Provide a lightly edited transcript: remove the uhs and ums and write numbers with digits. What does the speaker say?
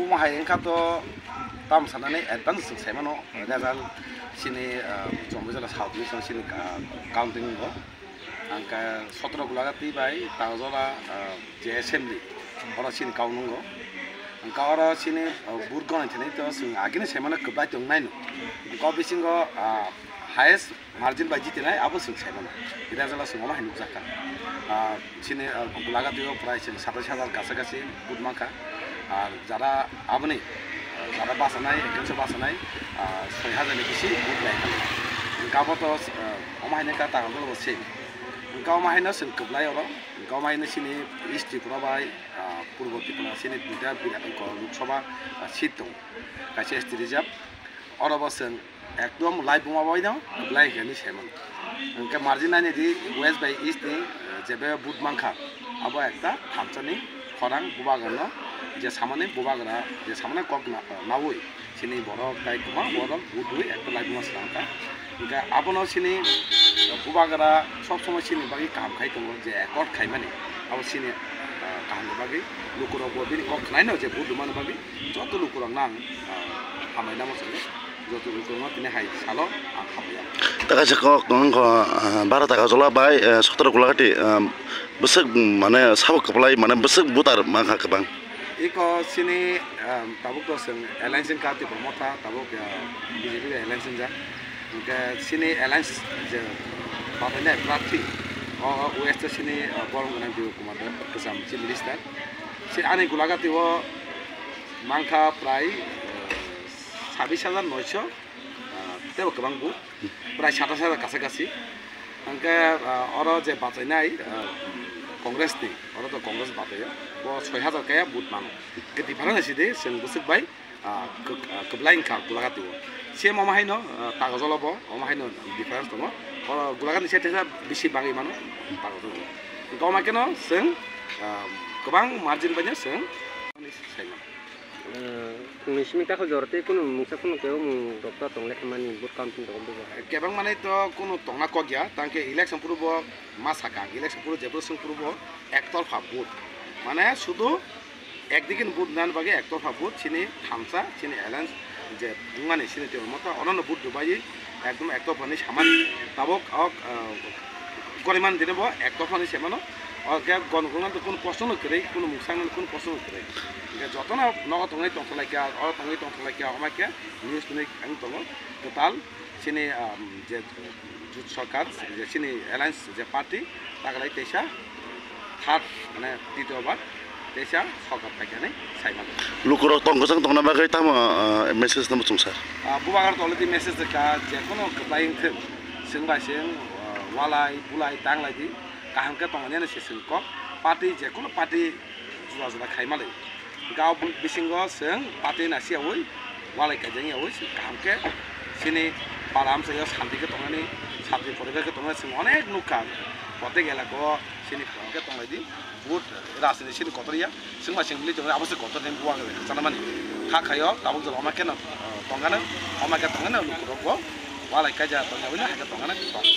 bumahay engkato tam sanane advance semano dazal sini jombejala south mission sini counting go angka 17 gulagati bai tajola je assembly ora sini kaunung go angka ora sini burgon thene to sing agine semana kebai tongnai no ko bisingo highest margin by jitinai abo sing semana dazala singoma hinu jaka sini gulagati go price 27000 kasagasi budmaka আর যারা আপনি যারা বাসা নাই একশো বাসা নাই 6000 বেশি বুট লাইখালে গাবত অমাহিনেকা টাকা বসে গাঁও মাহিনা जों কবলাই অর গাঁও মাহিনা সিনি ইস্ট ত্রিপুরা বাই পূর্ব ত্রিপুরা সিনি দুটা বিরাট লোকসভা সিট দं কাছে এসটি রিজার্ভ অরব जों একদম লাইভ বুমাবাই দাও কবলাই গেনি সেমন ওকে মার্জিন নাইনে দি ওয়েস্ট বাই ইস্ট নি যেবে বুট মাংখা আবো একটা থামচানি খরাং বুবাগন যে সামনে বুবাগরা যে সামনে কক নাওই সিনি বড় তাই কুমা বড় বুটুই একটা লাইভ মাছ লাঙ্কা ওকে আপনো সিনি বুবাগরা সব সময় সিনি বাকি কাম খাই দङ যে একট খাই মানে আবো সিনি কাহানি বাকি লুকুরো ববিনি কক খাই না যে বুট মান বাকি যত লুকুরো নাং হামাই নামো সঙ্গে যত লুকুরো তিনি হাই সালো আ খাবাই টাকা কক দङ 12 টাকা জলা বাই 17 Gulati besek mana sabuk kepelai mana besek butar maka kebang. Iko sini tabuk to sing airlines ka ti promota tabuk ya BJP airlines ja. Ke sini airlines je patene prati o west sini bolong na di komando kesam si minister. Si ane gulaga ti wo mangka prai 26900 tebo kebang bu prai 27000 kasagasi. Angka oro je bacainai Kongres ni, orang tu Kongres baca ya, bahwa 6000 kaya but mana. Ketiparan sih deh, sen busuk bayi, kebelain kar gulagat itu. Siapa mau main no, tak kau jawab, mau main no difference tu no. Kalau gulagat ni saya terasa bisi bagi mana, tak kau jawab. Kau makan no, sen kebang margin banyak sen, ni saya. Misi kita kalau jorti kuno muka kuno kau dokter tonglek mani but kampung tu kuno. Kebang mana itu kuno tongnak kau ya, tangke election puru bo masakang, election puru jebel sung puru bo ektor fabut. Mana sudu ekdikin but dan bagi ektor fabut, sini hamsa, sini airlines, je bunga sini tiada mata orang no but Dubai, ekdom ektor panis haman, tabok awak koriman dina bo ektor panis haman no. और क्या गणगणना तो कौन पसंद करे कौन मुक्सान कौन पसंद करे क्या जतो ना नगद तंगै तंगलाय क्या और तंगै तंगलाय क्या हमा क्या न्यूज़ तंगै आं तंगो टोटाल सिने जे सरकार जे सिने एलायंस जे पार्टी तागलाय तेसा थार्ड माने द्वितीय बार तेसा सरकार थाखानै साइमान लुकुरो तंगजों तंगना बागै ताम मेसेज नम्बर संसार बुबागार तलदि मेसेज का जे कोनो कबायिं थे सिंबा सिं वालाय बुलाय तांगलाय दि kaham ke tongnya nasi sengkok parti je kono parti jual khai malai gaw bisingo seng parti nasi awoi walai kajang awoi kaham ke sini param saya santi ke tongnya ni santi poribe ke tongnya seng onek nuka pote gela ko sini ke tongnya di but rasini sini kotoria seng masing beli tongnya apa sih kotor nem buang ke sana mani hak kayo tabuk jual omak ke tongnya na lukurok walai kajang tongnya wina hak tongnya na tong